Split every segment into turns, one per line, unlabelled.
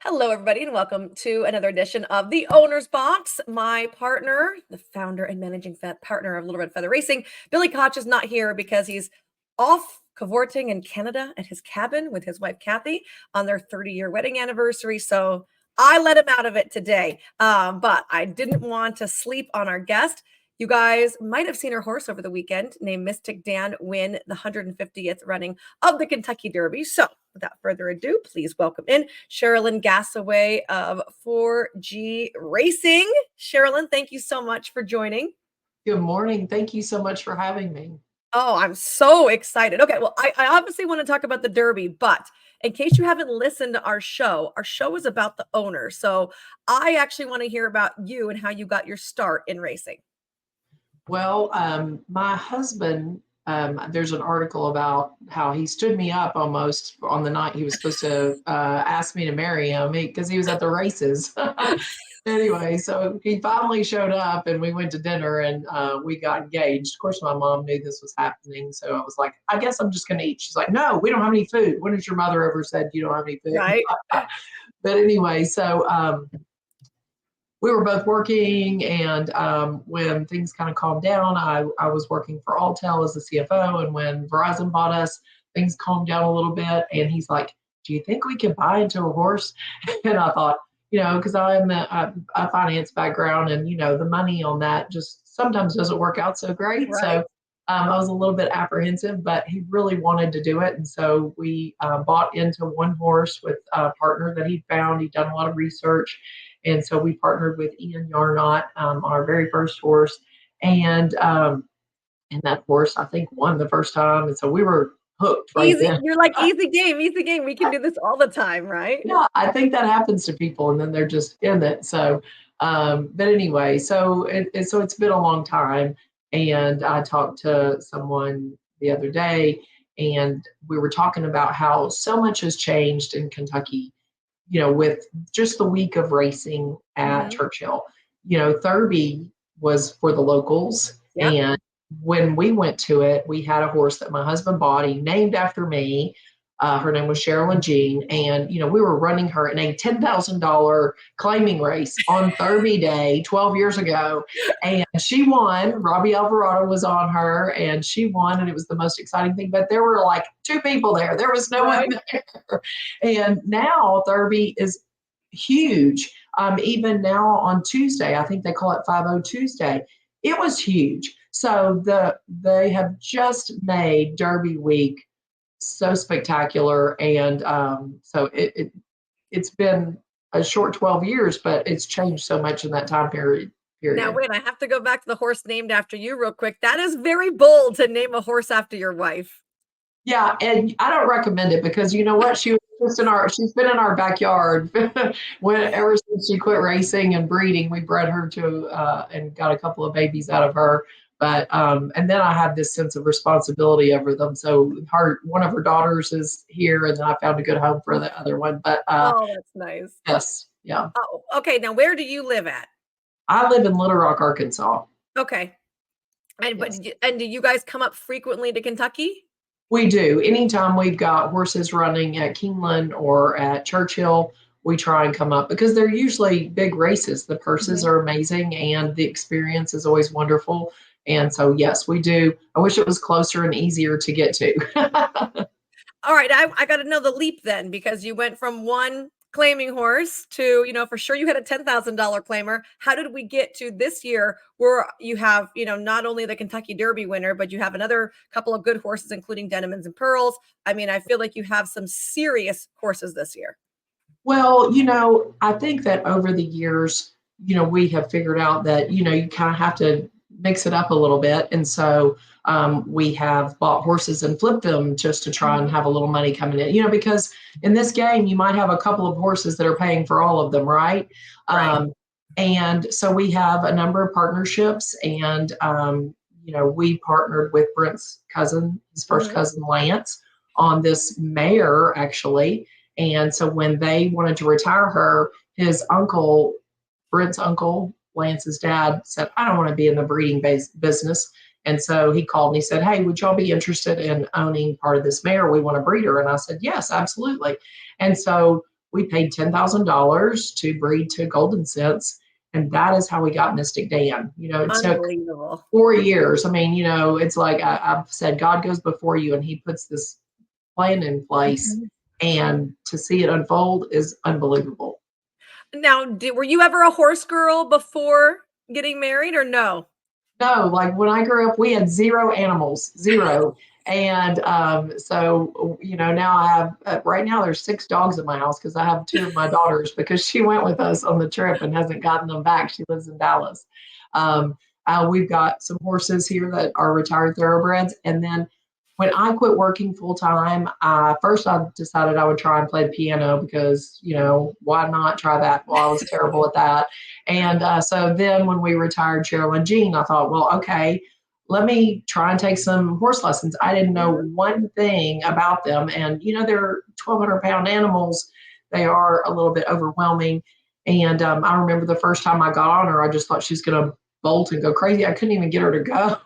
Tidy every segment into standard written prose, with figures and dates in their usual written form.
Hello, everybody, and welcome to another edition of the Owner's Box. My partner, the founder and managing partner of Little Red Feather Racing, Billy Koch, is not here because he's off cavorting in Canada at his cabin with his wife, Kathy, on their 30-year wedding anniversary. So I let him out of it today, but I didn't want to sleep on our guest. You guys might have seen her horse over the weekend named Mystik Dan win the 150th running of the Kentucky Derby. So without further ado, please welcome in Sharilyn Gasaway of 4G Racing. Sharilyn, thank you so much for joining.
Good morning. Thank you so much for having me.
Oh, I'm so excited. Okay, well, I obviously want to talk about the Derby, but in case you haven't listened to our show is about the owner. So I actually want to hear about you and how you got your start in racing.
Well, my husband, there's an article about how he stood me up almost on the night he was supposed to ask me to marry him because he was at the races. Anyway, so he finally showed up and we went to dinner and we got engaged. Of course, my mom knew this was happening. So I was like, I guess I'm just going to eat. She's like, no, we don't have any food. When has your mother ever said you don't have any food?
Right.
But anyway, so we were both working, and when things kind of calmed down, I was working for Alltel as the CFO, and when Verizon bought us, things calmed down a little bit, and he's like, do you think we could buy into a horse? And I thought, because I'm a finance background, and, the money on that just sometimes doesn't work out so great.
Right.
So I was a little bit apprehensive, but he really wanted to do it. And so we bought into one horse with a partner that he'd found. He'd done a lot of research. And so we partnered with Ian Yarnott on our very first horse. And that horse, I think, won the first time. And so we were hooked right
Easy.
then.
You're like, easy game, easy game. We can do this all the time, right?
Yeah, I think that happens to people, and then they're just in it. So, but anyway, so it's been a long time. And I talked to someone the other day, and we were talking about how so much has changed in Kentucky, with just the week of racing at Churchill. Thurby was for the locals.
Yep.
And when we went to it, we had a horse that my husband bought. He named after me. Her name was Sharilyn Jean. And, we were running her in a $10,000 claiming race on Thurby Day 12 years ago. And she won. Robbie Alvarado was on her, and she won. And it was the most exciting thing. But there were like two people there. There was no one there. And now Thurby is huge. Even now on Tuesday, I think they call it 5-0 Tuesday. It was huge. So they have just made Derby week so spectacular, and so it's been a short 12 years, but it's changed so much in that time period.
Now, wait, I have to go back to the horse named after you real quick. That is very bold to name a horse after your wife.
Yeah, and I don't recommend it because you know what? She's been in our backyard ever since she quit racing and breeding. We bred her to and got a couple of babies out of her. But and then I have this sense of responsibility over them. So one of her daughters is here, and then I found a good home for the other one. But
oh, that's nice.
Yes, yeah.
Oh, okay. Now, where do you live at?
I live in Little Rock, Arkansas.
Okay. And
Yes.
do you guys come up frequently to Kentucky?
We do. Anytime we've got horses running at Keeneland or at Churchill, we try and come up because they're usually big races. The purses are amazing and the experience is always wonderful. And so, yes, we do. I wish it was closer and easier to get to.
All right. I got to know the leap then, because you went from one claiming horse to, for sure you had a $10,000 claimer. How did we get to this year where you have, not only the Kentucky Derby winner, but you have another couple of good horses, including Denimans and Pearls? I mean, I feel like you have some serious horses this year.
Well, I think that over the years, we have figured out that, you kind of have to mix it up a little bit. And so we have bought horses and flipped them just to try and have a little money coming in, because in this game, you might have a couple of horses that are paying for all of them, right? And so we have a number of partnerships, and, we partnered with Brent's cousin, his first cousin, Lance, on this mare, actually. And so when they wanted to retire her, his uncle, Brent's uncle, Lance's dad, said, I don't want to be in the breeding business. And so he called and he said, hey, would y'all be interested in owning part of this mare? We want to breed her. And I said, yes, absolutely. And so we paid $10,000 to breed to Golden Sense. And that is how we got Mystik Dan. It took
Unbelievable.
4 years. I mean, it's like I've said, God goes before you and he puts this plan in place.
Mhm.
And to see it unfold is unbelievable.
Now, were you ever a horse girl before getting married or no?
No, like when I grew up, we had zero animals, zero. And so, now I have, right now there's 6 dogs in my house because I have 2 of my daughters because she went with us on the trip and hasn't gotten them back. She lives in Dallas. Um, we've got some horses here that are retired thoroughbreds. And then when I quit working full time, first I decided I would try and play the piano because, why not try that? Well, I was terrible at that. And so then when we retired Cheryl and Jean, I thought, well, okay, let me try and take some horse lessons. I didn't know
Mhm.
one thing about them. And, they're 1,200-pound animals. They are a little bit overwhelming. And I remember the first time I got on her, I just thought she's going to bolt and go crazy. I couldn't even get her to go.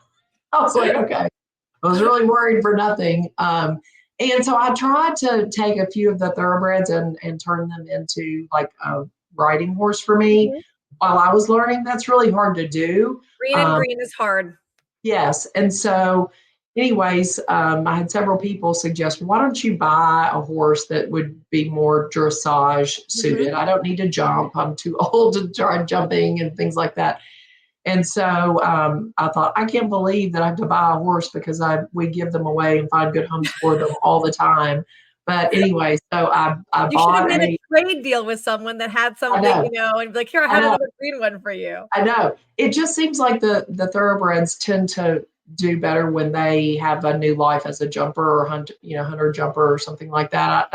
I was like, okay. I was really worried for nothing. And so I tried to take a few of the thoroughbreds and turn them into like a riding horse for me
Mhm.
while I was learning. That's really hard to do.
Green and
Um,
green is hard.
yes. And so, anyways, I had several people suggest, why don't you buy a horse that would be more dressage
Mhm.
suited? I don't need to jump. I'm too old to try jumping and things like that. And so I thought, I can't believe that I have to buy a horse because we give them away and find good homes for them all the time. But anyway, so I
You should have
bought
made a
a,
trade deal with someone that had
I
something,
know,
and be like, "Here, I
I
have
know,
another green one for you."
I know. It just seems like the thoroughbreds tend to do better when they have a new life as a jumper or hunter jumper or something like that.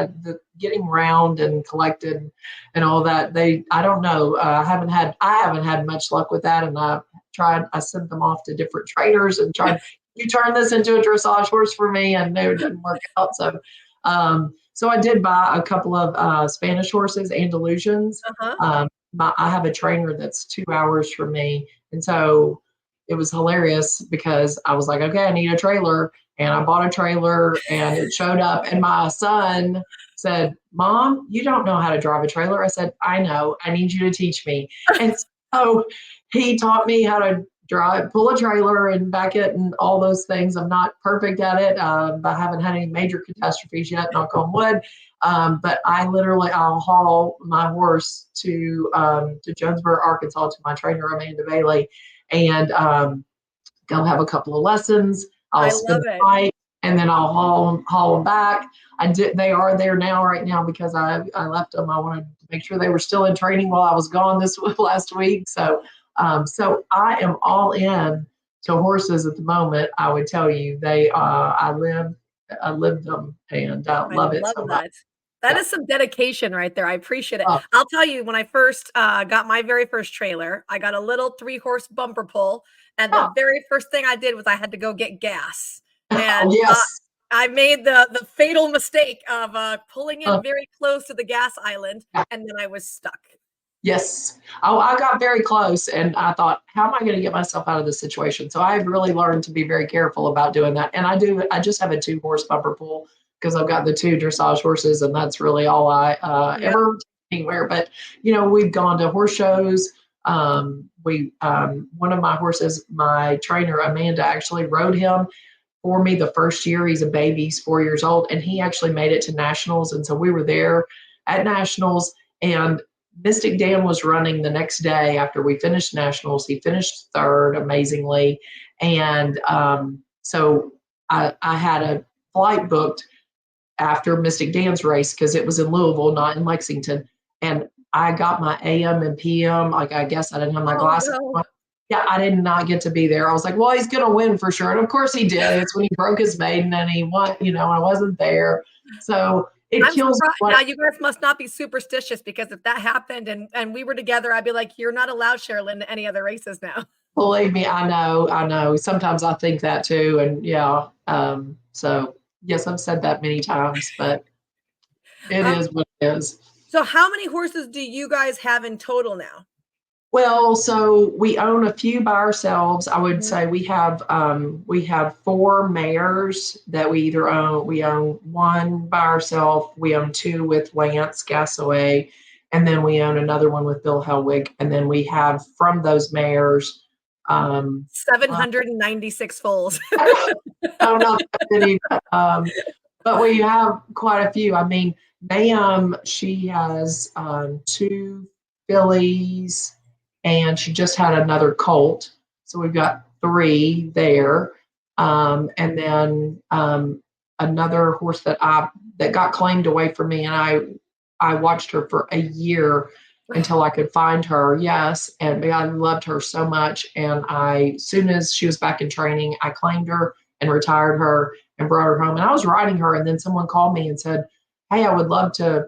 Getting round and collected and all that, I don't know. I haven't had much luck with that, and I sent them off to different trainers and tried. You turn this into a dressage horse for me, and no, it didn't work out. So I did buy a couple of Spanish horses, Andalusians.
Uh-huh.
I have a trainer that's 2 hours from me. And so it was hilarious because I was like, okay, I need a trailer. And I bought a trailer and it showed up. And my son said, Mom, you don't know how to drive a trailer. I said, I know. I need you to teach me. And so he taught me how to pull a trailer and back it and all those things. I'm not perfect at it. I haven't had any major catastrophes yet, knock on wood. But I'll haul my horse to Jonesboro, Arkansas, to my trainer Amanda Bailey, and go have a couple of lessons. I'll
I
spend
love
the
it.
night, and then I'll haul them back. They are there now, right now, because I left them. I wanted to make sure they were still in training while I was gone this last week. So I am all in to horses at the moment. I would tell you I live them and
I
love it
love
so much.
that. That
Yeah.
is some dedication right there. I appreciate it.
Oh,
I'll tell you, when I first got my very first trailer, I got a little 3-horse bumper pull, and the
yeah.
very first thing I did was I had to go get gas,
Oh,
and
yes.
I made the fatal mistake of pulling
Uh,
in very close to the gas island,
yeah.
and then I was stuck.
Yes. Oh, I got very close and I thought, how am I going to get myself out of this situation? So I've really learned to be very careful about doing that. And I just have a 2 horse bumper pull because I've got the 2 dressage horses and that's really all I
Yeah,
ever take anywhere. But, we've gone to horse shows. One of my horses, my trainer, Amanda, actually rode him for me the first year. He's a baby, he's 4 years old, and he actually made it to nationals. And so we were there at nationals, and Mystik Dan was running the next day after we finished nationals. He finished third, amazingly, and so I had a flight booked after Mystik Dan's race because it was in Louisville, not in Lexington, and I got my AM and PM. Like I guess I didn't have my
oh
glasses
no,
on. Yeah, I did not get to be there. I was like, well, he's going to win for sure. And of course he did. It's when he broke his maiden and he won, I wasn't there. So it
I'm
kills
surprised.
what,
Now you guys must not be superstitious, because if that happened and we were together, I'd be like, "You're not allowed, Sherilyn, to any other races now."
believe me, I know. Sometimes I think that too. And yeah. So yes, I've said that many times, but it
Um,
is what it is.
so how many horses do you guys have in total now?
Well, so we own a few by ourselves. I would
Mhm.
say we have four mares that we either own. We own one by ourselves. We own two with Lance Gasaway, and then we own another one with Bill Hellwig. And then we have from those mares, well,
796 foals.
no, not that many, but we have quite a few. I mean, Mayhem, she has two fillies, and she just had another colt. So we've got three there. And then another horse that got claimed away from me, and I watched her for a year until I could find her. Yes, and I loved her so much. And as soon as she was back in training, I claimed her and retired her and brought her home. And I was riding her, and then someone called me and said, "Hey, I would love to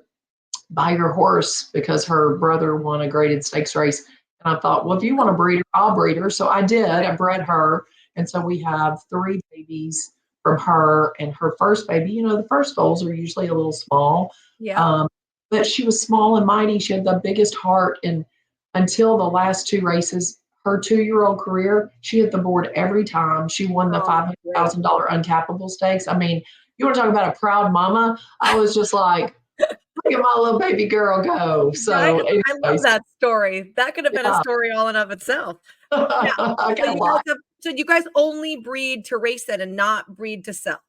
buy your horse because her brother won a graded stakes race." And I thought, well, if you want to breed her, I'll breed her. So I did. I bred her. And so we have three babies from her and her first baby. You know, the first foals are usually a little small.
Yeah.
Um, but she was small and mighty. She had the biggest heart. And until the last two races, her 2 year old career, she hit the board every time. She won the
Oh, great.
$500,000 uncappable stakes. I mean, you want to talk about a proud mama? I was just like, look at my little baby girl go.
Right?
So,
I love
anyways,
that story. That could have been a
yeah,
story all in of itself. Now,
I
so
got a
you guys
lot.
have so you guys only breed to race it and not breed to sell?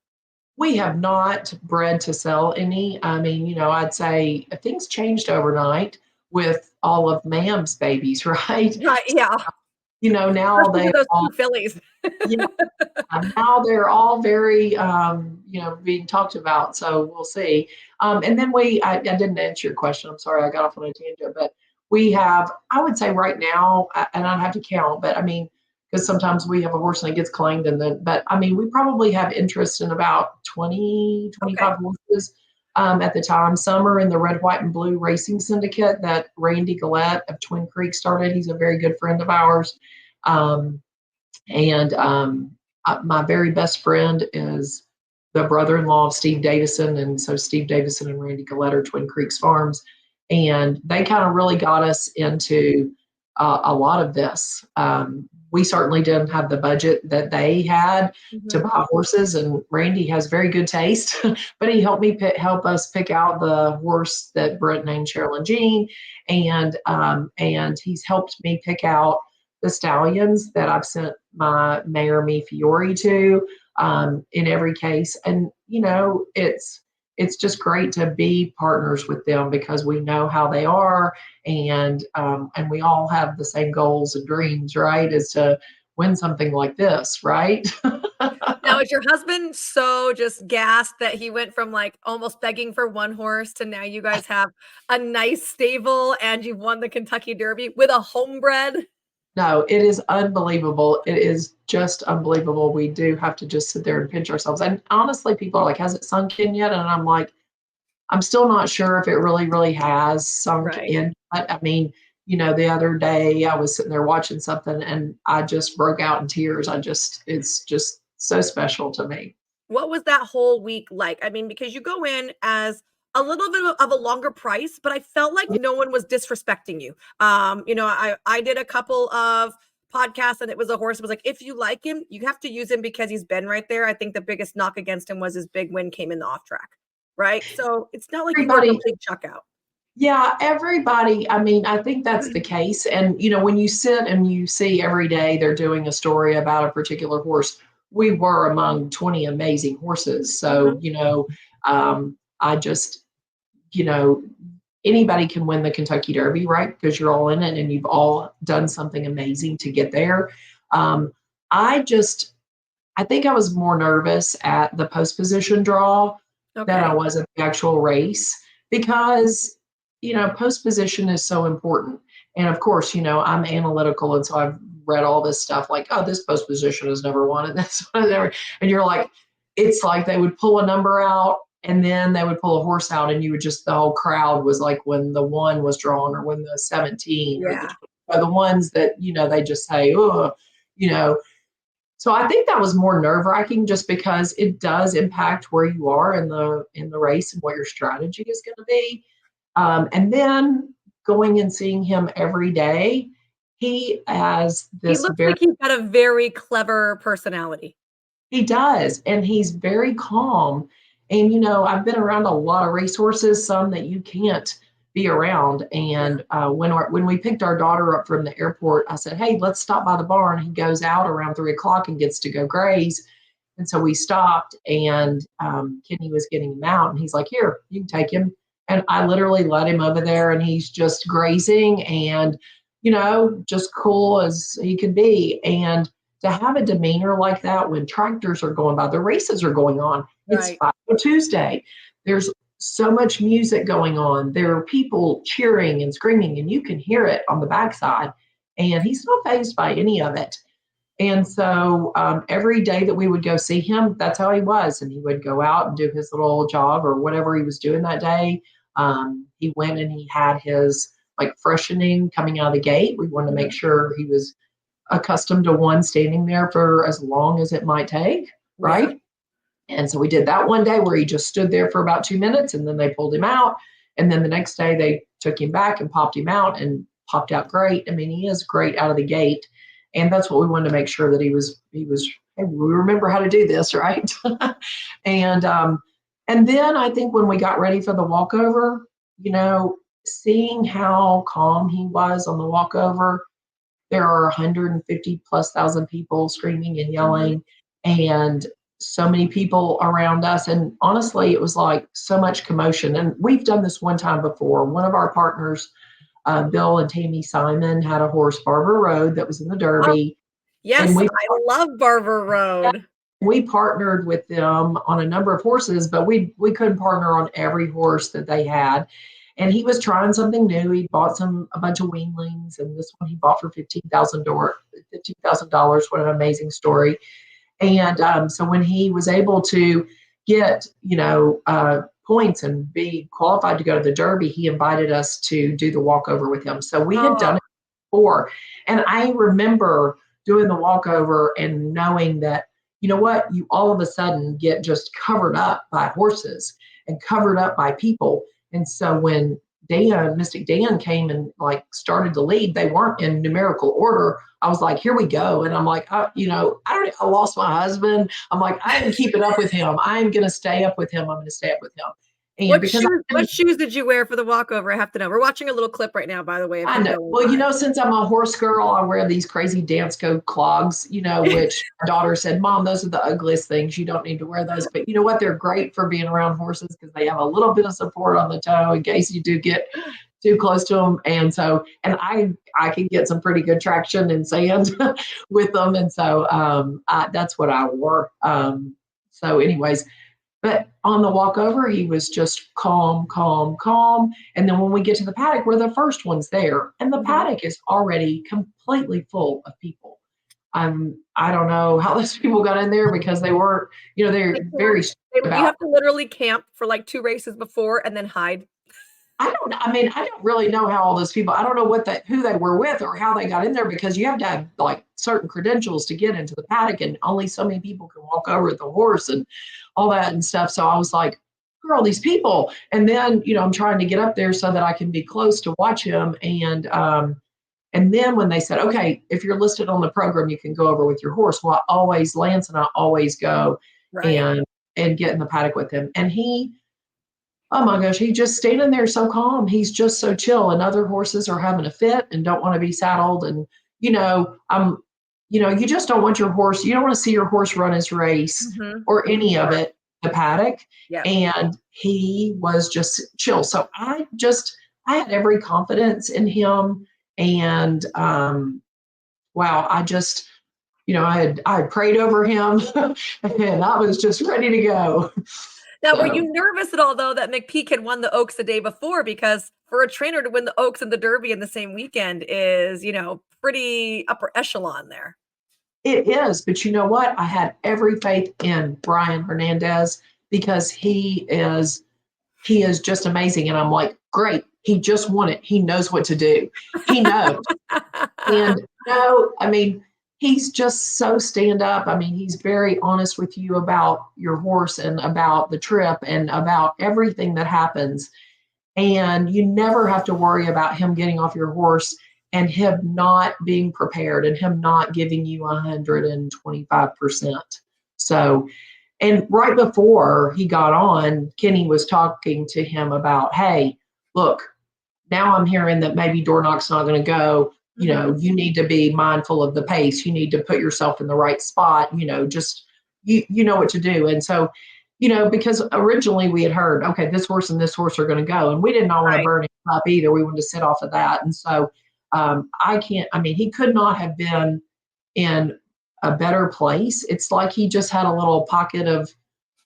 We have not bred to sell any. I mean, I'd say things changed overnight with all of Ma'am's babies, right?
Right, yeah.
Now
Especially
they
with those
all,
2 fillies.
yeah, now they're all very, being talked about. So we'll see. And then I didn't answer your question. I'm sorry, I got off on a tangent, but we have, I would say right now, and I'd have to count, but I mean, because sometimes we have a horse and it gets claimed but I mean, we probably have interest in about 20,
Okay.
25 horses at the time. Some are in the red, white, and blue racing syndicate that Randy Gillette of Twin Creek started. He's a very good friend of ours. Um, and my very best friend is the brother-in-law of Steve Davison. And so Steve Davison and Randy Gillette are Twin Creeks Farms. And they kind of really got us into a lot of this. We certainly didn't have the budget that they had to
Mhm.
buy horses. And Randy has very good taste, but he help us pick out the horse that Brett named Sharilyn Jean. And he's helped me pick out the stallions that I've sent my Mayor Me Fiore to in every case. And it's just great to be partners with them because we know how they are, and we all have the same goals and dreams, right? Is to win something like this, right?
Now, is your husband so just gassed that he went from, like, almost begging for 1 horse to now you guys have a nice stable and you've won the Kentucky Derby with a homebred?
No, it is unbelievable. It is just unbelievable. We do have to just sit there and pinch ourselves. And honestly, people are like, has it sunk in yet? And I'm like, I'm still not sure if it really, really has sunk
Right.
in. But I mean, the other day I was sitting there watching something and I just broke out in tears. It's just so special to me.
What was that whole week like? I mean, because you go in as a little bit of a longer price, but I felt like no one was disrespecting you. I did a couple of podcasts and it was a horse. It was like, if you like him, you have to use him because he's been right there. I think the biggest knock against him was his big win came in the off track. Right. So it's not like you got a
Everybody,
complete chuck out.
yeah, everybody. I mean, I think that's the case. And, when you sit and you see every day they're doing a story about a particular horse, we were among 20 amazing horses. So,
Mhm.
I just, you know, anybody can win the Kentucky Derby, right? Because you're all in it and you've all done something amazing to get there. Um, I just, I think I was more nervous at the post position draw than I
Okay.
was at the actual race because, post position is so important. And of course, I'm analytical. And so I've read all this stuff like, oh, this post position has never won and this one has never. And you're like, it's like they would pull a number out and then they would pull a horse out and you would just, the whole crowd was like when the one was drawn or when the 17 or the
Yeah.
20, or the ones that, they just say, oh, you know, so I think that was more nerve-wracking just because it does impact where you are in the race and what your strategy is going to be. And then going and seeing him every day, He has
He
this
looks like he's got a very clever personality.
he does, and he's very calm. And I've been around a lot of racehorses, some that you can't be around.
Yeah.
And when we picked our daughter up from the airport, I said, "Hey, let's stop by the barn." He goes out around 3 o'clock and gets to go graze. And so we stopped, and Kenny was getting him out, and he's like, "Here, you can take him." And I literally led him over there, and he's just grazing and, just cool as he could be. And to have a demeanor like that when tractors are going by, the races are going on. It's
Right.
5 Tuesday. There's so much music going on. There are people cheering and screaming, and you can hear it on the backside. And he's not fazed by any of it. And so every day that we would go see him, that's how he was. And he would go out and do his little jog or whatever he was doing that day. He went and he had his like freshening coming out of the gate. We wanted to make
Mhm.
sure he was accustomed to one standing there for as long as it might take,
Yeah.
right? And so we did that one day where he just stood there for about 2 minutes and then they pulled him out. And then the next day they took him back and popped him out and popped out great. I mean, he is great out of the gate. And that's what we wanted to make sure that he was, hey, we remember how to do this, right? and and then I think when we got ready for the walkover, seeing how calm he was on the walkover, there are 150 plus thousand people screaming and
Mhm.
yelling, and so many people around us. And honestly, it was like so much commotion. And we've done this one time before. One of our partners, Bill and Tammy Simon, had a horse, Barber Road, that was in the
Oh,
Derby. And
yes, I love Barber Road.
we partnered with them on a number of horses, but we couldn't partner on every horse that they had. And he was trying something new. He bought a bunch of weanlings, and this one he bought for $15,000. What an amazing story! And so when he was able to get points and be qualified to go to the Derby, he invited us to do the walkover with him. So we had done
Oh,
it before, and I remember doing the walkover and knowing that, what, you all of a sudden get just covered up by horses and covered up by people. And so when Mystik Dan came and like started to lead, they weren't in numerical order. I was like, here we go. And I'm like, I lost my husband. I'm like, I am keeping up with him. I'm going to stay up with him. I'm going to stay up with him. And because
what shoes did you wear for the walkover? I have to know. We're watching a little clip right now, by the way, of
I
him
know.
going
Well,
by.
since I'm a horse girl, I wear these crazy dance code clogs, which my daughter said, Mom, those are the ugliest things. You don't need to wear those. But you know what? They're great for being around horses because they have a little bit of support on the toe in case you do get too close to them. And I can get some pretty good traction in sand with them. And so that's what I wore. So anyways, but on the walk over, he was just calm, calm, calm. And then when we get to the paddock, we're the first ones there, and the
Mhm.
paddock is already completely full of people. I don't know how those people got in there because they weren't,
They
they're
can't
very strict
you
about.
have to literally camp for, like, 2 races before and then hide.
I don't know. I mean, I don't really know how all those people. I don't know who they were with or how they got in there because you have to have like certain credentials to get into the paddock, and only so many people can walk over the horse and all that and stuff. So I was like, who are all these people? And then I'm trying to get up there so that I can be close to watch him. And then when they said, okay, if you're listed on the program, you can go over with your horse. Well, Lance and I always go
Right.
and get in the paddock with him, and he. Oh my gosh, he's just standing there so calm. He's just so chill. And other horses are having a fit and don't want to be saddled. And, you just don't want your horse, you don't want to see your horse run his race
Mhm.
or any of it, the paddock.
Yep.
And he was just chill. So I had every confidence in him. And wow, I had prayed over him and I was just ready to go.
Now, were
So
you nervous at all, though, that McPeak had won the Oaks the day before? Because for a trainer to win the Oaks and the Derby in the same weekend is, pretty upper echelon there.
it is, but you know what? I had every faith in Brian Hernandez because he is just amazing. And I'm like, great, he just won it. He knows what to do. He knows. And no, I mean, he's just so stand up. I mean, he's very honest with you about your horse and about the trip and about everything that happens. And you never have to worry about him getting off your horse and him not being prepared and him not giving you 125%. So, and right before he got on, Kenny was talking to him about, hey, look, now I'm hearing that maybe door knock's not going to go. You know, you need to be mindful of the pace. You need to put yourself in the right spot. You know, just you know what to do. And so, you know, because originally we had heard, okay, this horse and this horse are going to go, and we did not want to
Right.
burn him up either. We wanted to sit off of that. And so, I can't. I mean, he could not have been in a better place. It's like he just had a little pocket of,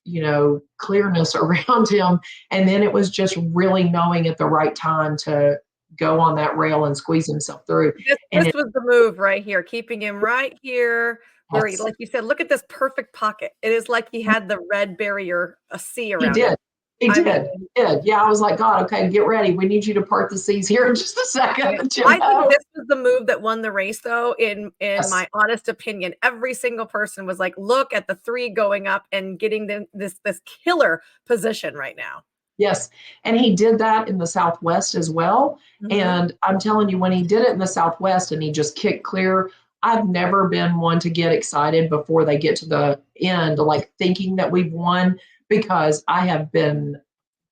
you know, clearness around him. And then it was just really knowing at the right time to go on that rail and squeeze himself through. And
This
it,
was the move right here, keeping him right here where he,
yes,
like you said, look at this perfect pocket. It is like he had the red barrier, a sea
he
around him.
did. He
I mean,
did. He did. Yeah, I was like, God, okay, get ready. We need you to part the seas here in just a
yeah.
second, you
I think
know?
this was the move that won the race, though, in
Yes.
my honest opinion. Every single person was like, look at the 3 going up and getting them this killer position right now.
Yes. And he did that in the Southwest as well.
Mhm.
And I'm telling you, when he did it in the Southwest and he just kicked clear, I've never been one to get excited before they get to the end, like thinking that we've won, because I have been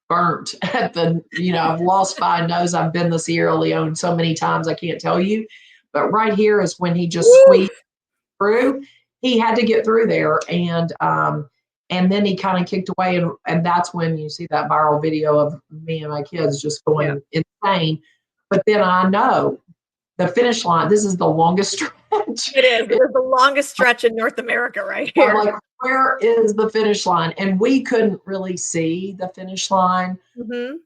burnt at the, you know, I've lost 5 nose. I've been the Sierra Leone so many times, I can't tell you. But right here is when he just
Woo!
squeezed through. He had to get through there, and then he kind of kicked away, and that's when you see that viral video of me and my kids just
Yeah,
going insane. But then I know the finish line. This is the longest stretch.
it is. It is the longest stretch in North America right
I'm
here.
like, where is the finish line? And we couldn't really see the finish line
Mhm.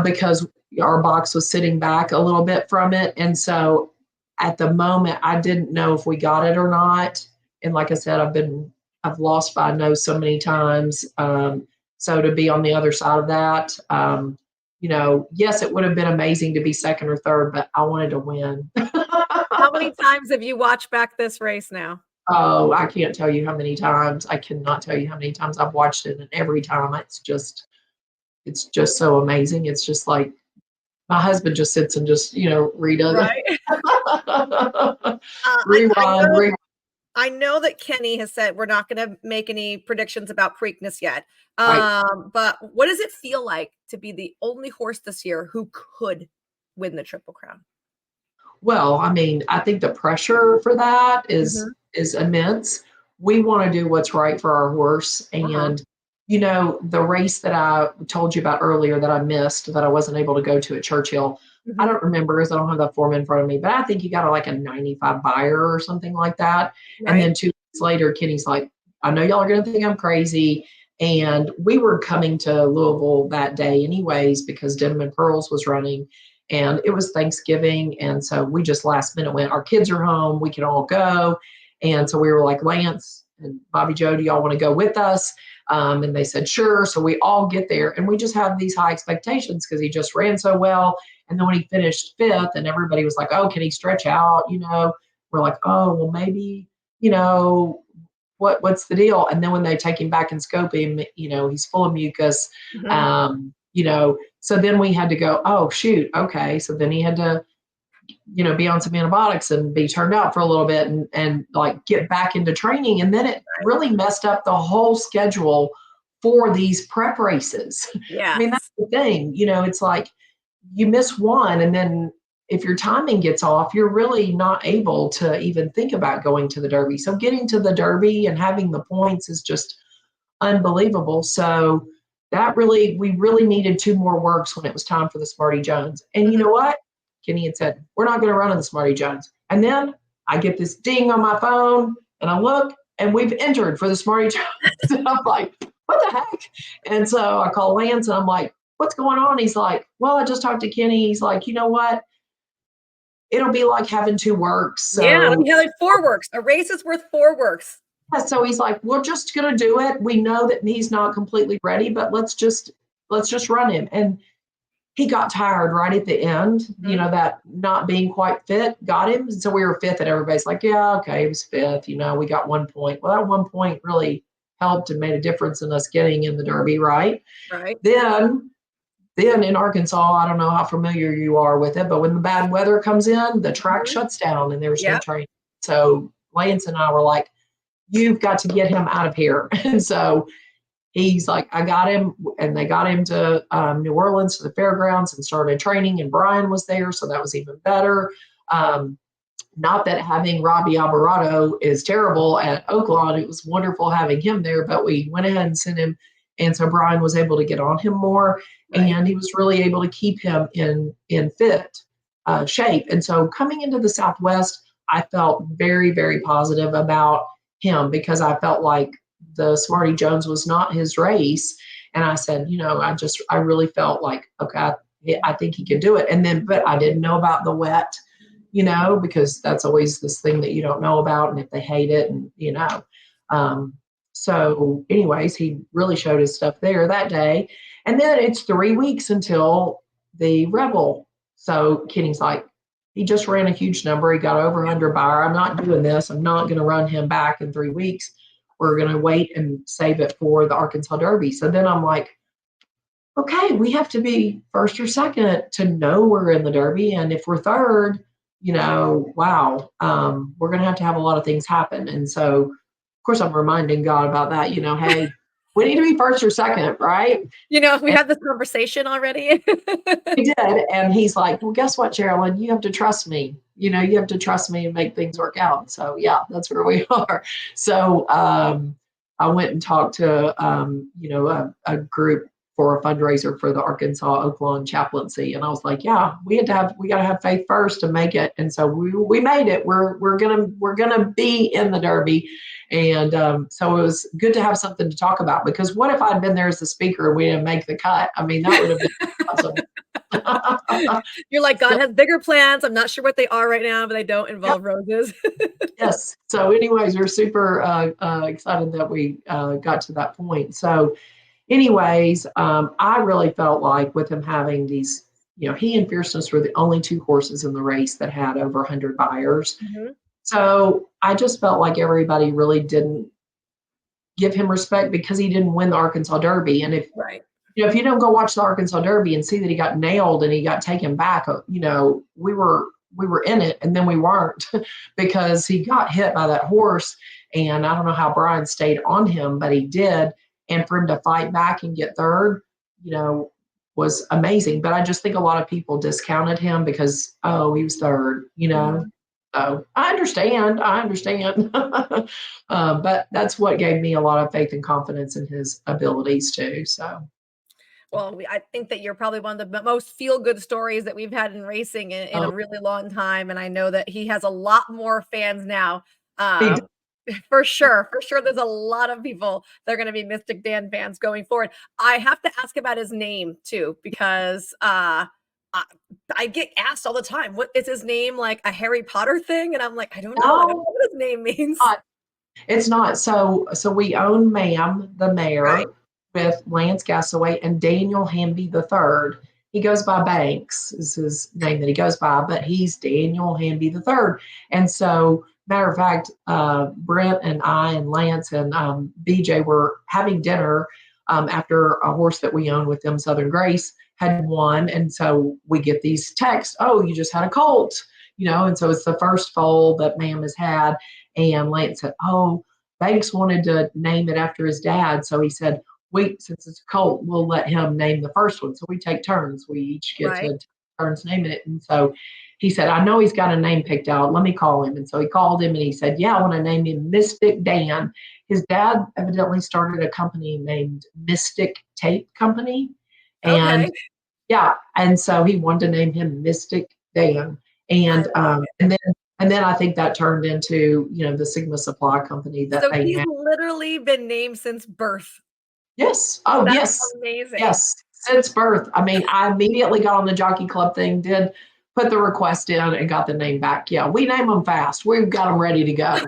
because our box was sitting back a little bit from it. And so at the moment, I didn't know if we got it or not. And like I said, I've lost by nose so many times. So to be on the other side of that, you know, yes, it would have been amazing to be second or third, but I wanted to win.
How many times have you watched back this race now?
Oh, I can't tell you how many times. I cannot tell you how many times I've watched it, and every time it's just so amazing. It's just like my husband just sits and just, you know, redoes
Right?
it.
I
Rewind,
know
rewind.
I know that Kenny has said we're not gonna make any predictions about Preakness yet.
Right.
But what does it feel like to be the only horse this year who could win the Triple Crown?
Well, I mean, I think the pressure for that
Mhm.
is immense. We want to do what's right for our horse.
Uh-huh.
And, you know, the race that I told you about earlier that I missed, that I wasn't able to go to at Churchill, I
Mhm.
don't remember because I don't have that form in front of me, but I think he got like a 95 buyer or something like that. And
Right.
then 2 weeks later, Kenny's like, I know y'all are going to think I'm crazy. And we were coming to Louisville that day anyways because Denim and Pearls was running, and it was Thanksgiving. And so we just last minute went, our kids are home, we can all go. And so we were like, Lance and Bobby Joe, do y'all want to go with us? And they said, sure. So we all get there and we just have these high expectations because he just ran so well. And then when he finished fifth and everybody was like, oh, can he stretch out? You know, we're like, oh, well, maybe, you know, what's the deal? And then when they take him back and scope him, you know, he's full of mucus.
Mhm.
You know, so then we had to go, oh shoot, okay. So then he had to, you know, be on some antibiotics and be turned out for a little bit and like get back into training. And then it really messed up the whole schedule for these prep races. I mean, that's
Yes.
the thing, you know, it's like you miss one and then if your timing gets off, you're really not able to even think about going to the Derby. So getting to the Derby and having the points is just unbelievable. So that really, we really needed 2 more works when it was time for the Smarty Jones. And you
Mhm.
know what? Kenny had said, we're not going to run in the Smarty Jones. And then I get this ding on my phone and I look and we've entered for the Smarty Jones. And I'm like, what the heck? And so I call Lance and I'm like, what's going on? He's like, well, I just talked to Kenny. He's like, you know what? It'll be like having 2 works.
Yeah, let
So
me have like 4 works. A race is worth 4 works.
yeah, so he's like, we're just gonna do it. We know that he's not completely ready, but let's just run him. And he got tired right at the end. You
Mhm.
know, that not being quite fit got him. And so we were fifth, and everybody's like, yeah, okay, he was fifth. You know, we got 1 point. Well, that 1 point really helped and made a difference in us getting in the Derby, right?
Right.
Then then in Arkansas, I don't know how familiar you are with it, but when the bad weather comes in, the track
Mhm.
shuts down and there's no
Yep.
train. So Lance and I were like, you've got to get him out of here. And so he's like, I got him, and they got him to New Orleans to the fairgrounds and started training. And Brian was there, so that was even better. Um, Not that having Robbie Alvarado is terrible at Oaklawn. It was wonderful having him there, but we went ahead and sent him. And so Brian was able to get on him more,
Right.
and he was really able to keep him in fit shape. And so coming into the Southwest, I felt very, very positive about him because I felt like the Smarty Jones was not his race. And I said, I really felt like, okay, I think he can do it. And then, but I didn't know about the wet, because that's always this thing that you don't know about, and if they hate it, and. Um, so, anyways, he really showed his stuff there that day. And then it's 3 weeks until the Rebel. So Kenny's like, he just ran a huge number. He got over 100 bar. I'm not doing this. I'm not going to run him back in 3 weeks. We're going to wait and save it for the Arkansas Derby. So then I'm like, okay, we have to be first or second to know we're in the Derby. And if we're third, wow, we're going to have a lot of things happen. And so, of course, I'm reminding God about that, hey, we need to be first or second, right?
We had this conversation already.
We did. And he's like, well, guess what, Cherylyn? You have to trust me. You have to trust me and make things work out. So, yeah, that's where we are. So, I went and talked to, a group for a fundraiser for the Arkansas Oaklawn chaplaincy. And I was like, yeah, we got to have faith first to make it. And so we made it. We're going to be in the Derby. And so it was good to have something to talk about, because what if I'd been there as the speaker and we didn't make the cut? I mean, that would have been awesome.
You're like, God
So,
has bigger plans. I'm not sure what they are right now, but they don't
yep,
involve roses.
yes. So, anyways, we're super excited that we got to that point. So, anyways, I really felt like with him having these, he and Fierceness were the only two horses in the race that had over 100 buyers.
Mhm.
So I just felt like everybody really didn't give him respect because he didn't win the Arkansas Derby. And
Right.
if you don't go watch the Arkansas Derby and see that he got nailed and he got taken back, we were in it, and then we weren't because he got hit by that horse. And I don't know how Brian stayed on him, but he did. And for him to fight back and get third, was amazing. But I just think a lot of people discounted him. Oh, he was third.
Mhm.
So I understand. But that's what gave me a lot of faith and confidence in his abilities too. So,
Well, I think that you're probably one of the most feel-good stories that we've had in racing in a
um,
really long time, and I know that he has a lot more fans now.
he
Um, for sure, there's a lot of people that are gonna be Mystik Dan fans going forward. I have to ask about his name too, because, I I get asked all the time, "What is his name, like a Harry Potter thing?" And I'm like, I don't know
no,
what his name means."
not. It's not. So we own Ma'am, the
Right,
mayor, with Lance Gasaway and Daniel Hamby the third. He goes by Banks, is his name that he goes by, but he's Daniel Hamby the third. And so, matter of fact, Brent and I and Lance and BJ were having dinner after a horse that we own with them, Southern Grace, had won. And so we get these texts, oh, you just had a colt, and so it's the first foal that Ma'am has had. And Lance said, oh, Banks wanted to name it after his dad. So he said, wait, since it's a colt, we'll let him name the first one. So we take turns. We each get to
right.
take turns naming it. And so he said, I know he's got a name picked out. Let me call him. And so he called him and he said, yeah, I want to name him Mystik Dan. His dad evidently started a company named Mystik Tape Company. And
Okay.
yeah, and so he wanted to name him Mystik Dan.
I
And
love
and then I think that turned into, the Sigma Supply Company that
So
they
he's
had.
literally been named since birth.
Yes. Oh,
That's
yes.
amazing.
Yes. Since birth. I mean, I immediately got on the Jockey Club thing, did put the request in and got the name back. Yeah, we name them fast. We've got them ready to go.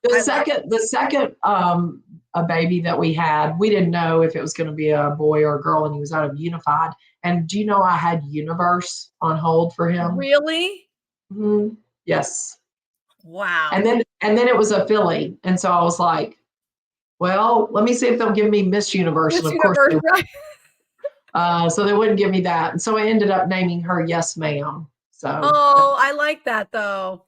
The
I love
second, the second a baby that we had, we didn't know if it was going to be a boy or a girl, and he was out of Unified. And do you know I had Universe on hold for him?
Really?
Mhm. Yes. And
Wow.
then it was a filly, and so I was like, well, let me see if they'll give me Miss Universe, and
Miss
of course
Universe,
they
right?
So they wouldn't give me that. And so I ended up naming her Yes, Ma'am. So
Oh, I like that though.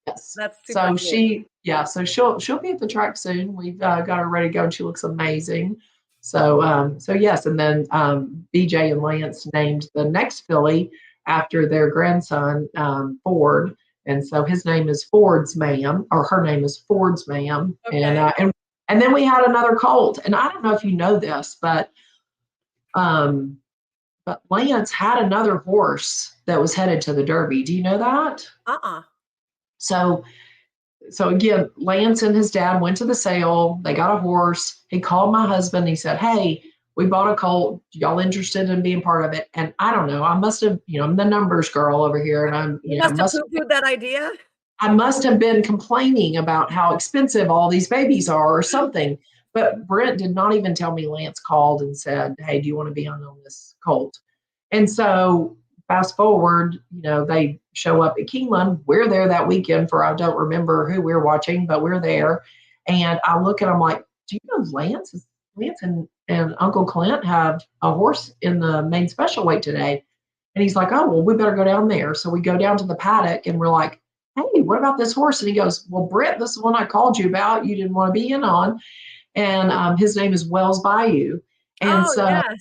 yes.
That's super
So
cute.
so she'll be at the track soon. We've got her ready to go, and she looks amazing. So yes, and then BJ and Lance named the next filly after their grandson Ford, and so his name is Ford's Ma'am, or her name is Ford's Ma'am,
Okay.
and then we had another colt, and I don't know if you know this, um, but Lance had another horse that was headed to the Derby. Do you know that?
Uh-uh.
So so again, Lance and his dad went to the sale. They got a horse. He called my husband. He said, "Hey, we bought a colt. Y'all interested in being part of it?" And I don't know. I must have, I'm the numbers girl over here, and
You must have poo-pooed that idea.
I must have been complaining about how expensive all these babies are or something. But Brent did not even tell me Lance called and said, "Hey, do you want to be on this colt?" And so fast forward, they show up at Keeneland. We're there that weekend for, I don't remember who we're watching, but we're there. And I look and I'm like, do you know Lance and Uncle Clint have a horse in the main special weight today? And he's like, oh, well, we better go down there. So we go down to the paddock and we're like, hey, what about this horse? And he goes, well, Brent, this is one I called you about. You didn't want to be in on. And his name is Wells Bayou. And
Oh,
so,
yes.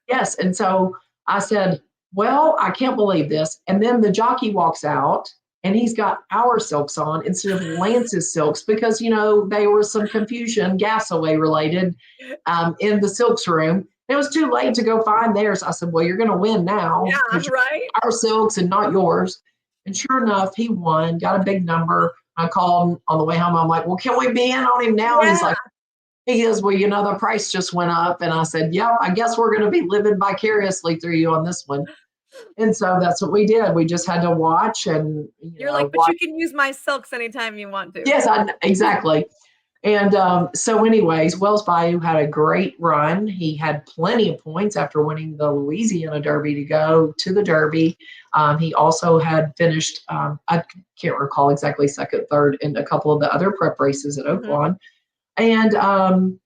yes. And so I said, well, I can't believe this. And then the jockey walks out and he's got our silks on instead of Lance's silks because, there was some confusion, Gasaway related, in the silks room. It was too late to go find theirs. I said, well, you're going to win now
Yeah,
because
right?
our silks and not yours. And sure enough, he won, got a big number. I called him on the way home. I'm like, well, can we be in on him now? And
Yeah.
he goes, well, the price just went up. And I said, yeah, I guess we're going to be living vicariously through you on this one. And so that's what we did. We just had to watch and,
You're like, but
watch.
you can use my silks anytime you want to.
Yes, exactly. And so, anyways, Wells Bayou had a great run. He had plenty of points after winning the Louisiana Derby to go to the Derby. He also had finished, I can't recall exactly, second, third in a couple of the other prep races at
Mhm.
Oaklawn. And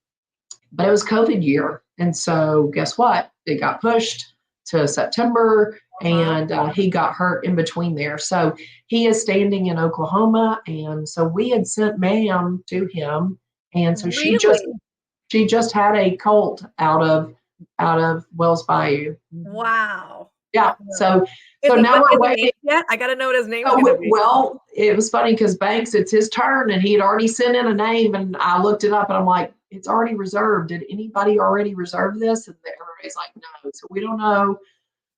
but it was COVID year. And so guess what? It got pushed to September
Uh-huh.
and he got hurt in between there. So he is standing in Oklahoma. And so we had sent Ma'am to him. And so
Really?
she just had a colt out of Wells Bayou.
Wow.
Yeah. So
Is he
now we're
is he
waiting.
named yet? I gotta know what his name's
Oh,
gonna be.
well, it was funny because Banks, it's his turn, and he had already sent in a name, and I looked it up, and I'm like, it's already reserved. Did anybody already reserve this? And everybody's like, no. So we don't know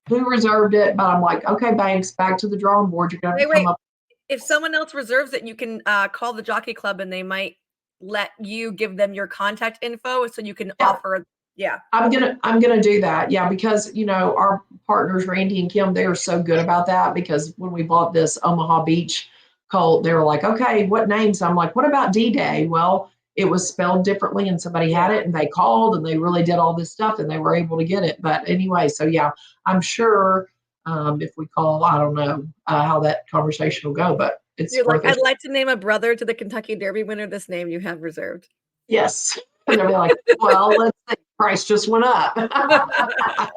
who reserved it, but I'm like, okay, Banks, back to the drawing board. You're going to come
Wait.
up.
If someone else reserves it, you can, call the jockey club and they might let you give them your contact info so you can
Yeah,
offer. Yeah.
I'm gonna do that. Yeah, because our partners Randy and Kim, they are so good about that because when we bought this Omaha Beach colt, they were like, okay, what names? I'm like, what about D-Day? Well, it was spelled differently and somebody had
Yeah.
it and they called and they really did all this stuff and they were able to get it. But anyway, so yeah, I'm sure if we call, I don't know how that conversation will go, but it's
You're like,
worth a
"I'd like to name a brother to the Kentucky Derby winner. This name you have reserved."
yes. And they'll be like, well, let's see, price just went up.
That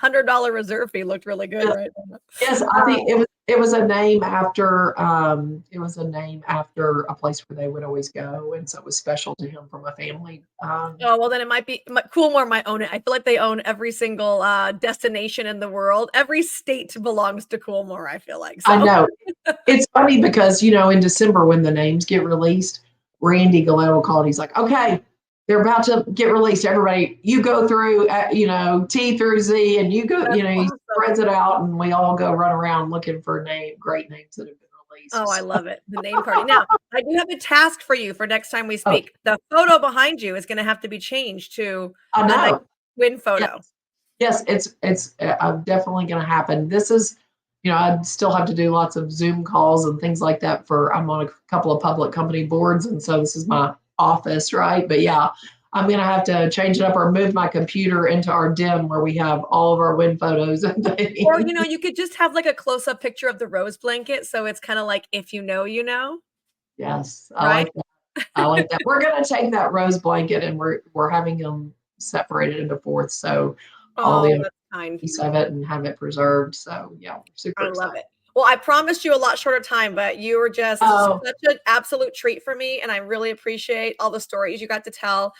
$100 reserve fee looked really good,
Yes.
right?
Yes, I think it was a name after a place where they would always go, and so it was special to him from a family.
Oh, well, then it might be Coolmore might own it. I feel like they own every single, destination in the world. Every state belongs to Coolmore, I feel like,
I
so
know it's funny because in December when the names get released, Randy Galletto called. He's like, "Okay, they're about to get released. Everybody, you go through, T through Z, and you go."
that's
He
awesome.
spreads it out, and we all go run around looking for great names that have been
Oh, I
released.
love it. The name party. Now, I do have a task for you for next time we
Oh,
speak. The photo behind you is gonna have to be changed to
I
a nice
know.
twin
Yes.
photo.
Yes, it's definitely going to happen. This is, I still have to do lots of Zoom calls and things like that I'm on a couple of public company boards, and so this is my office, right? But yeah, I'm going to have to change it up or move my computer into our den where we have all of our win photos and
Or,
things.
you could just have, like, a close-up picture of the rose blanket, so it's kinda like, if you know, you know,
Yes, I
right?
like that. I like that. We're going to take that rose blanket and we're having them separated into fourths. So all the
Oh, that's kind.
piece of it and have it preserved. So yeah, super
I love
excited.
it. Well, I promised you a lot shorter time, but you were just
Oh,
such an absolute treat for me, and I really appreciate all the stories you got to tell.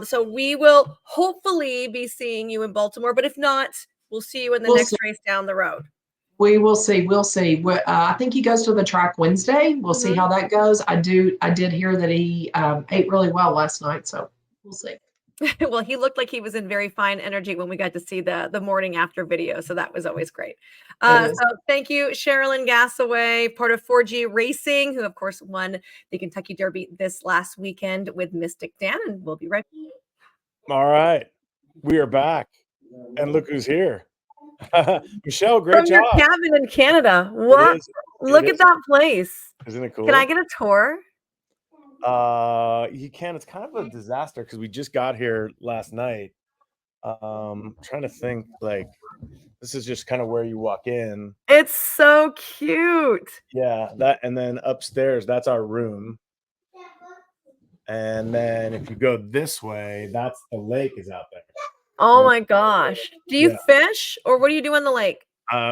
So we will hopefully be seeing you in Baltimore, but if not, we'll see you in the
we'll see.
next race down the road.
We will see. We'll see. I think he goes to the track Wednesday. We'll see
Mhm.
how that goes. I did hear that he ate really well last night, so we'll see.
Well, he looked like he was in very fine energy when we got to see the morning after video, so that was always great.
It is.
So thank you, Sharilyn Gasaway, part of 4G Racing, who of course won the Kentucky Derby this last weekend with Mystik Dan, and we'll be right.
All right. We are back. And look who's here. Michelle, great
From your
job.
cabin in Canada.
It
What?
is.
Look
It
at
is.
that place.
Isn't it cool?
Can I get a tour?
You can. It's kind of a disaster because we just got here last night. Trying to think, like, this is just kind of where you walk in.
It's so cute.
Yeah, that, and then upstairs, that's our room. And then if you go this way, that's the lake is out there.
Oh my gosh. Do you
Yeah.
fish or what do you do on the lake?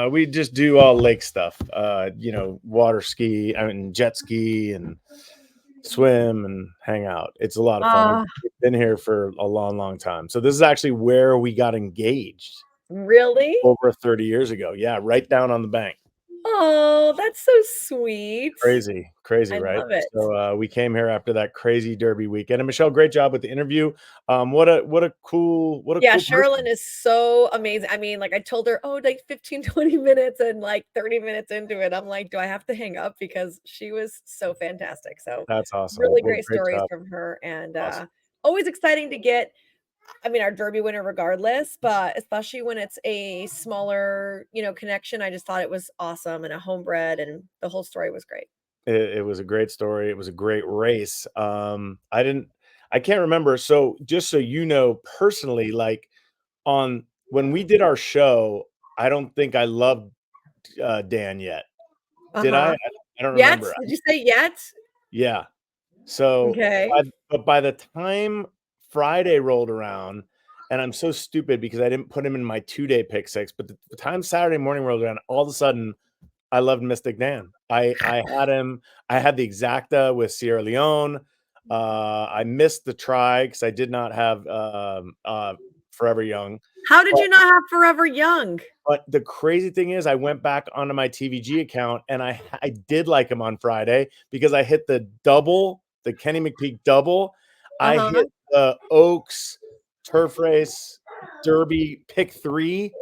We just do all lake stuff. Water ski, jet ski, and swim and hang out. It's a lot of fun. We've been here for a long, long time. So this is actually where we got engaged
Really?
over 30 years ago. Yeah, right down on the bank.
Oh, that's so sweet.
Crazy,
I
right?
love it.
So we came here after that crazy Derby weekend. And Michelle, great job with the interview. What a cool
Yeah,
cool
Sharilyn
person.
is so amazing. I mean, like I told her, oh, like 15, 20 minutes, and like 30 minutes into it, I'm like, do I have to hang up? Because she was so fantastic. So
That's awesome.
really
Well,
great
great
stories
job.
from her. And
Awesome.
always exciting to get, I mean, our Derby winner regardless, but especially when it's a smaller, connection. I just thought it was awesome and a homebred, and the whole story was great.
It was a great story. It was a great race. I can't remember. So just so you know, personally, like on when we did our show, I don't think I loved Dan yet. Did I?
Uh-huh.
I don't
Yet?
remember.
Did you say yet?
Yeah. So,
Okay.
but by the time Friday rolled around, and I'm so stupid because I didn't put him in my 2-day pick six, but the time Saturday morning rolled around, all of a sudden I loved Mystik Dan. I had him. I had the exacta with Sierra Leone. I missed the try because I did not have Forever Young.
How did you not have Forever Young?
But the crazy thing is, I went back onto my TVG account and I did like him on Friday because I hit the double, the Kenny McPeak double. I
Uh-huh.
hit the Oaks turf race Derby pick 3.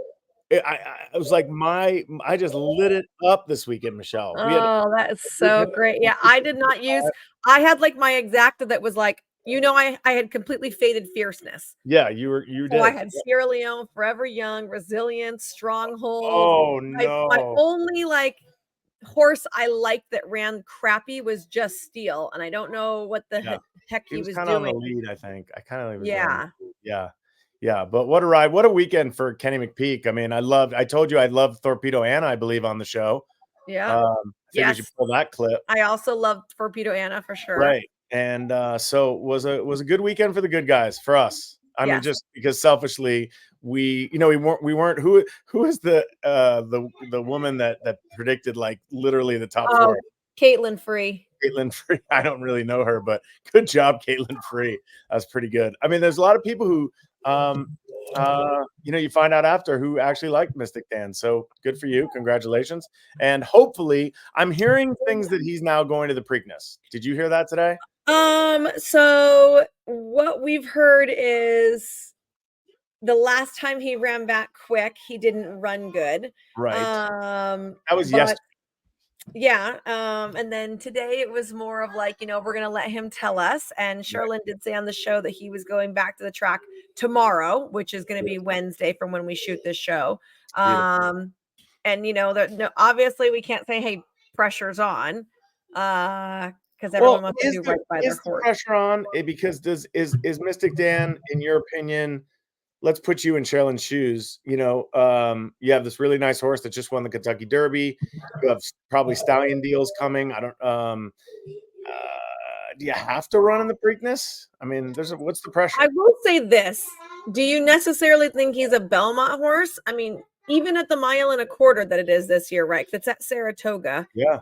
I was like, I just lit it up this weekend, Michelle. We had
Oh, that is so great. Yeah, I did not use I had like my exacta that was like, I had completely faded fierceness.
yeah, you
So I
did.
had Sierra Leone, Forever Young, Resilience, Stronghold.
Oh
My
no.
only like horse I liked that ran crappy was Just Steel, and I don't know what the
Yeah.
heck
He
he
was
was
kind of on the
doing.
lead, I think. I kind of was running.
Yeah.
Yeah. Yeah. But what a ride. What a weekend for Kenny McPeak. I mean, I told you I loved Torpedo Anna, I believe, on the show.
Yeah.
I think we should
Yes.
pull that clip.
I also loved Torpedo Anna for sure.
Right. And so was a good weekend for the good guys, for us. I mean,
Yes.
just because selfishly we weren't who is the woman that predicted like literally the top 4.
Caitlin Free.
Caitlin Free. I don't really know her, but good job, Caitlin Free. That's pretty good. I mean, there's a lot of people who you find out after who actually liked Mystik Dan. So good for you. Congratulations. And hopefully, I'm hearing things that he's now going to the Preakness. Did you hear that today?
So what we've heard is the last time he ran back quick, he didn't run good.
Right. That was
But
yesterday.
yeah, and then today it was more of like, we're gonna let him tell us. And Sharilyn did say on the show that he was going back to the track tomorrow, which is gonna be Wednesday from when we shoot this show.
Beautiful.
And obviously we can't say, hey, pressure's on, because everyone wants to do right by their
is the
horse.
pressure on? Because is Mystik Dan, in your opinion? Let's put you in Cherylyn's shoes. You have this really nice horse that just won the Kentucky Derby. You have probably stallion deals coming. I don't. do you have to run in the Preakness? I mean, what's the pressure?
I will say this. Do you necessarily think he's a Belmont horse? I mean, even at the 1.25 miles that it is this year, right? It's at Saratoga.
Yeah.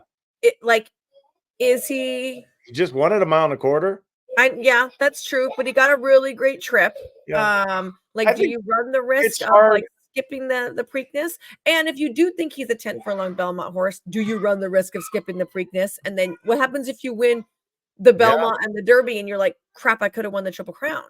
Is he?
He just won at 1.25 miles.
Yeah, that's true. But he got a really great trip.
Yeah.
Do you run the risk of like skipping the Preakness? And if you do think he's a 10 furlong Belmont horse, do you run the risk of skipping the Preakness? And then what happens if you win the Belmont and the Derby and you're like, crap, I could have won the Triple Crown?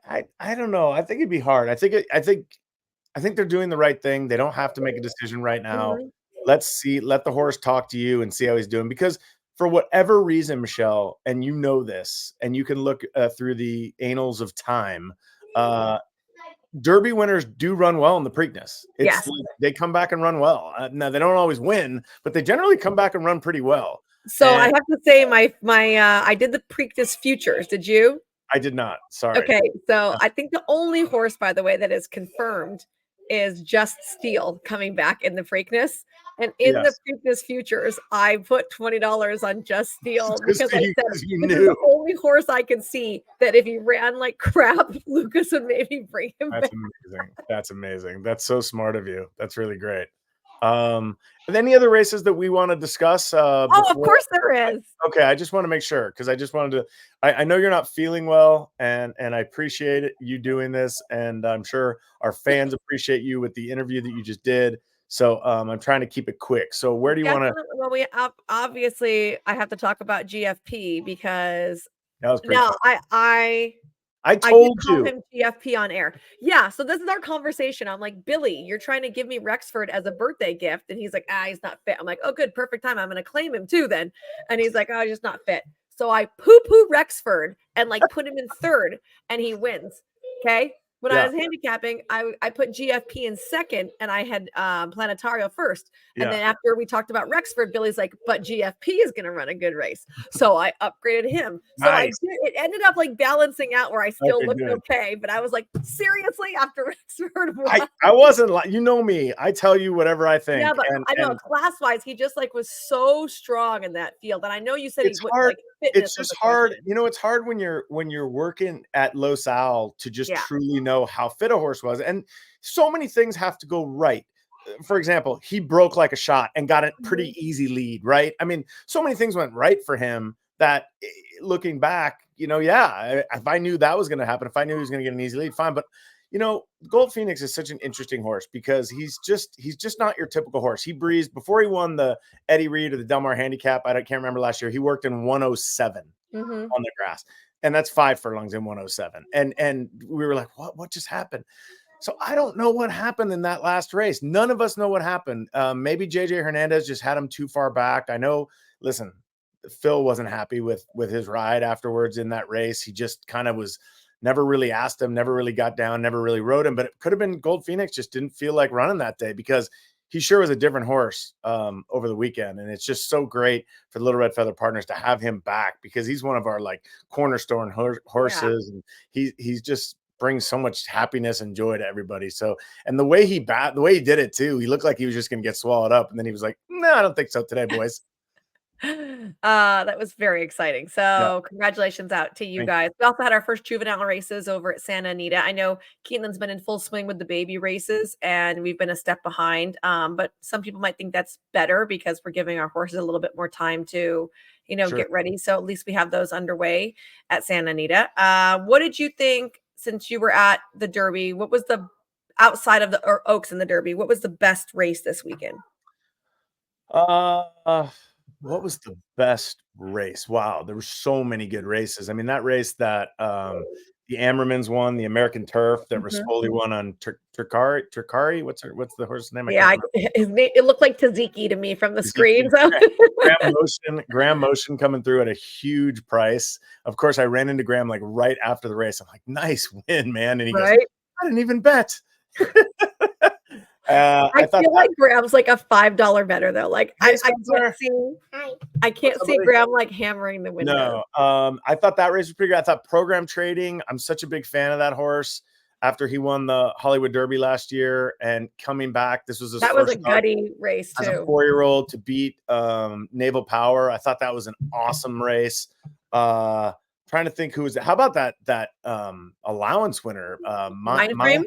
I don't know. I think it'd be hard. I think they're doing the right thing. They don't have to make a decision right now. Let's let the horse talk to you and see how he's doing, because for whatever reason, Michelle, and you know this, and you can look through the annals of time, Derby winners do run well in the Preakness. Like they come back and run well. Now they don't always win, but they generally come back and run pretty well.
So I have to say my I did the Preakness futures. Did you?
I did not. Sorry.
Okay, so I think the only horse, by the way, that is confirmed is Just Steel coming back in the Preakness. And in the Preakness futures, I put $20 on Just Steel because I said this is the only horse I could see that if he ran like crap, Lucas would maybe bring him back.
Amazing. That's amazing. That's so smart of you. That's really great. Any other races that we want to discuss?
Of course there is.
Okay, I just want to make sure, because I just wanted to. I know you're not feeling well, and I appreciate you doing this, and I'm sure our fans appreciate you with the interview that you just did. So I'm trying to keep it quick. So where do you want to?
Well, we obviously I have to talk about GFP because
that was pretty fun.
I
told
call him GFP on air. Yeah, so this is our conversation. I'm like, Billy, you're trying to give me Rexford as a birthday gift. And he's like, he's not fit. I'm like, oh, good, perfect time. I'm going to claim him too then. And he's like, oh, he's just not fit. So I poo-poo Rexford and like put him in third and he wins. Okay. When I was handicapping, I put GFP in second and I had Planetario first. And then after we talked about Rexford, Billy's like, but GFP is going to run a good race. So I upgraded him. So it ended up like balancing out where I still looked okay. But I was like, seriously, after Rexford won?
I wasn't like, you know me, I tell you whatever I think.
Yeah, but I know class-wise, he just like was so strong in that field. And I know you said
it's hard. Like, it's just hard. You know, it's hard when you're working at Los Al to just truly know how fit a horse was, and so many things have to go right. For example, he broke like a shot and got a pretty easy lead, right? I mean, so many things went right for him that, looking back, if I knew that was going to happen, if I knew he was going to get an easy lead, fine. But Gold Phoenix is such an interesting horse because he's just not your typical horse. He breezed before he won the Eddie Reed or the Del Mar Handicap. I can't remember last year. He worked in 107 on the grass. And that's 5 furlongs in 107. And we were like, what just happened? So I don't know what happened in that last race. None of us know what happened. Maybe JJ Hernandez just had him too far back. I know, listen, Phil wasn't happy with his ride afterwards in that race. He just kind of was, never really asked him, never really got down, never really rode him. But it could have been Gold Phoenix just didn't feel like running that day, because he sure was a different horse over the weekend. And it's just so great for the Little Red Feather Partners to have him back, because he's one of our like cornerstone horses. And he's just brings so much happiness and joy to everybody. So, and the way he did it too, he looked like he was just going to get swallowed up. And then he was like, no, I don't think so today, boys.
That was very exciting. So congratulations out to you guys. We also had our first juvenile races over at Santa Anita. I know Keaton's been in full swing with the baby races and we've been a step behind. But some people might think that's better because we're giving our horses a little bit more time to, get ready. So at least we have those underway at Santa Anita. What did you think, since you were at the Derby? What was the, outside of the Oaks and the Derby, what was the best race this weekend?
What was the best race? Wow, there were so many good races. I mean, that race that the Ammermans won, the American Turf, that Rispoli won on Turkari. What's the horse's name?
His name, it looked like Taziki to me from the screen. So.
Graham Motion coming through at a huge price. Of course, I ran into Graham like right after the race. I'm like, nice win, man. And he goes, I didn't even bet.
I feel like Graham's like a $5 better though. Like I can't see Graham like hammering the window.
No, I thought that race was pretty good. I thought Program Trading, I'm such a big fan of that horse. After he won the Hollywood Derby last year and coming back, this was his first
was a gutty race too.
As a 4-year-old to beat Naval Power. I thought that was an awesome race. Trying to think who was. How about that allowance winner?
Mind frame.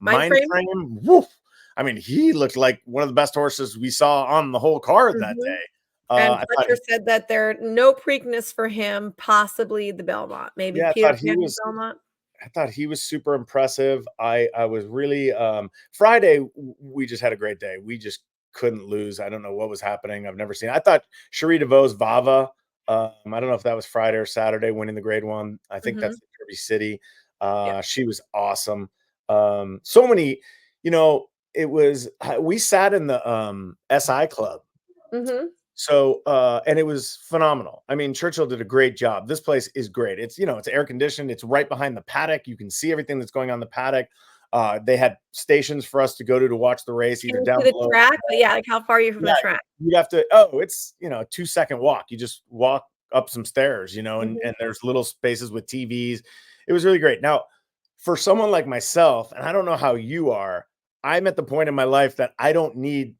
Mind frame. Woof. I mean, he looked like one of the best horses we saw on the whole card that day.
And Fletcher said that there no Preakness for him, possibly the Belmont, maybe Peter Pan Belmont.
I thought he was super impressive. I was really Friday. We just had a great day. We just couldn't lose. I don't know what was happening. I've never seen. I thought Cherie DeVaux's Vava. I don't know if that was Friday or Saturday, winning the Grade 1. I think that's the Derby City. She was awesome. So many, it was. We sat in the SI Club. So, and it was phenomenal. I mean, Churchill did a great job. This place is great. It's, it's air conditioned. It's right behind the paddock. You can see everything that's going on in the paddock. They had stations for us to go to watch the race, either down
the
below.
track. But yeah, like how far are you from the track?
You'd have to, it's, a 2-second walk. You just walk up some stairs, and there's little spaces with TVs. It was really great. Now, for someone like myself, and I don't know how you are, I'm at the point in my life that I don't need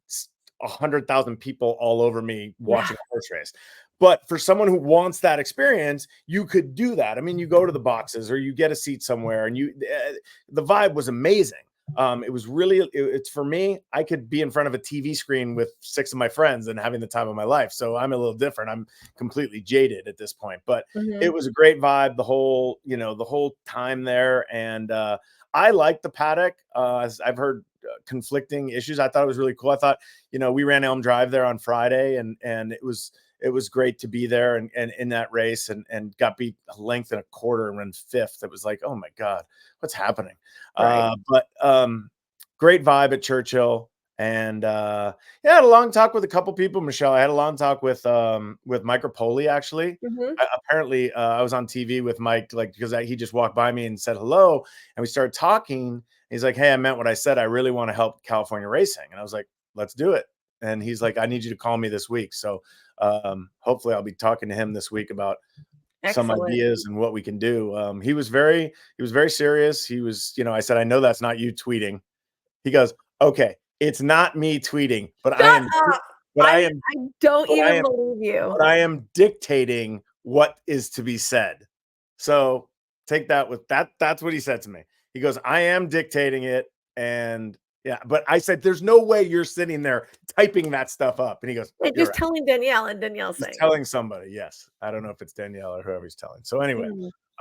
100,000 people all over me watching a horse race. But for someone who wants that experience, you could do that. I mean, you go to the boxes or you get a seat somewhere, and the vibe was amazing. It was really, it's for me, I could be in front of a TV screen with 6 of my friends and having the time of my life. So I'm a little different. I'm completely jaded at this point, but it was a great vibe. The whole time there. And I liked the paddock. I've heard conflicting issues. I thought it was really cool. I thought, we ran Elm Drive there on Friday, and it was great to be there and in that race, and got beat a length and a quarter and ran 5th. It was like, oh my God, what's happening? Right. But great vibe at Churchill. And I had a long talk with a couple people, Michelle. I had a long talk with Mike Rapoli, actually. Apparently I was on TV with Mike, because he just walked by me and said hello, and we started talking. He's like, hey, I meant what I said. I really want to help California racing. And I was like, let's do it. And he's like, I need you to call me this week. So hopefully I'll be talking to him this week about some ideas and what we can do. He was very serious. He was, I said, I know that's not you tweeting. He goes, okay, it's not me tweeting, but I don't even believe you. But I am dictating what is to be said. So take that with that. That's what he said to me. He goes, I am dictating it. And yeah, but I said, there's no way you're sitting there typing that stuff up. And he goes,
just telling Danielle, and Danielle's saying,
telling somebody. Yes. I don't know if it's Danielle or whoever he's telling. So anyway,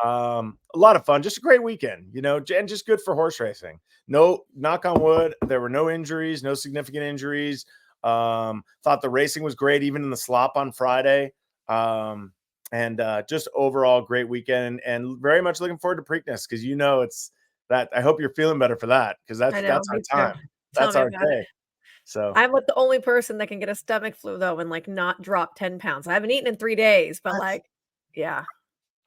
a lot of fun, just a great weekend, and just good for horse racing. No, knock on wood, there were no injuries, no significant injuries. Thought the racing was great, even in the slop on Friday. And just overall great weekend, and very much looking forward to Preakness, because it's that. I hope you're feeling better for that, because that's our time. That's our day. So
I'm the only person that can get a stomach flu though, and not drop 10 pounds. I haven't eaten in 3 days, but yeah.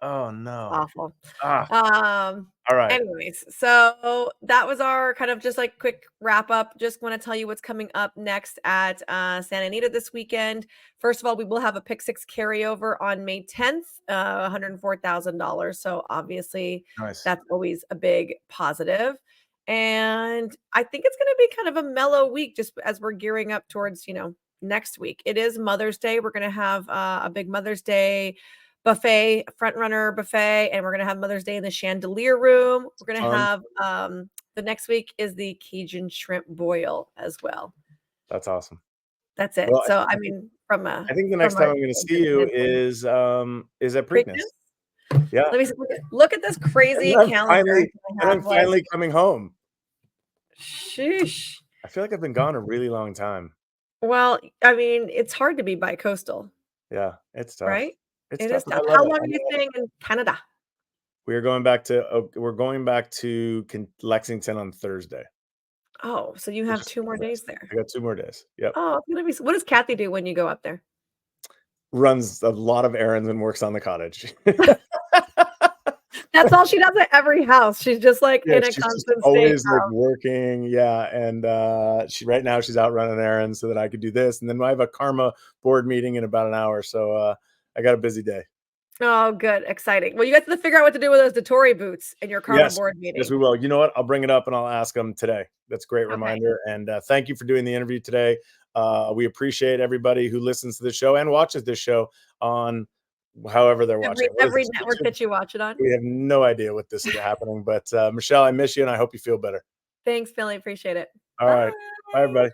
Oh no.
Awful.
All right.
Anyways, so that was our kind of just quick wrap up. Just want to tell you what's coming up next at Santa Anita this weekend. First of all, we will have a Pick 6 carryover on May 10th, $104,000. So obviously that's always a big positive. And I think it's going to be kind of a mellow week, just as we're gearing up towards, next week. It is Mother's Day. We're going to have a big Mother's Day buffet, front runner buffet, and we're going to have Mother's Day in the chandelier room. We're going to have the next week is the Cajun shrimp boil as well.
That's awesome.
That's it. Well, so I mean,
I think the next time I'm going to see you is at Preakness. Yeah.
Let me see, look at this crazy calendar.
I'm finally coming home.
Sheesh.
I feel like I've been gone a really long time.
Well, I mean, it's hard to be bi-coastal.
Yeah, it's tough.
Right?
It's
tough. How long are you staying in Canada?
We're going back to Lexington on Thursday.
Oh, so you have 2 more days there.
I got 2 more days. Yep.
Oh, what does Kathy do when you go up there?
Runs a lot of errands and works on the cottage.
That's all she does at every house. She's just in a constant
always working. Yeah. And right now she's out running errands so that I could do this. And then I have a karma board meeting in about an hour. So I got a busy day.
Oh, good. Exciting. Well, you got to figure out what to do with those Datori boots in your karma board meeting.
Yes, we will. You know what? I'll bring it up and I'll ask them today. That's a great reminder. And thank you for doing the interview today. We appreciate everybody who listens to the show and watches this show on however they're watching.
Every network that you watch it on.
We have no idea what this is happening, but Michelle, I miss you and I hope you feel better.
Thanks, Billy. Appreciate it.
All right. Bye, everybody.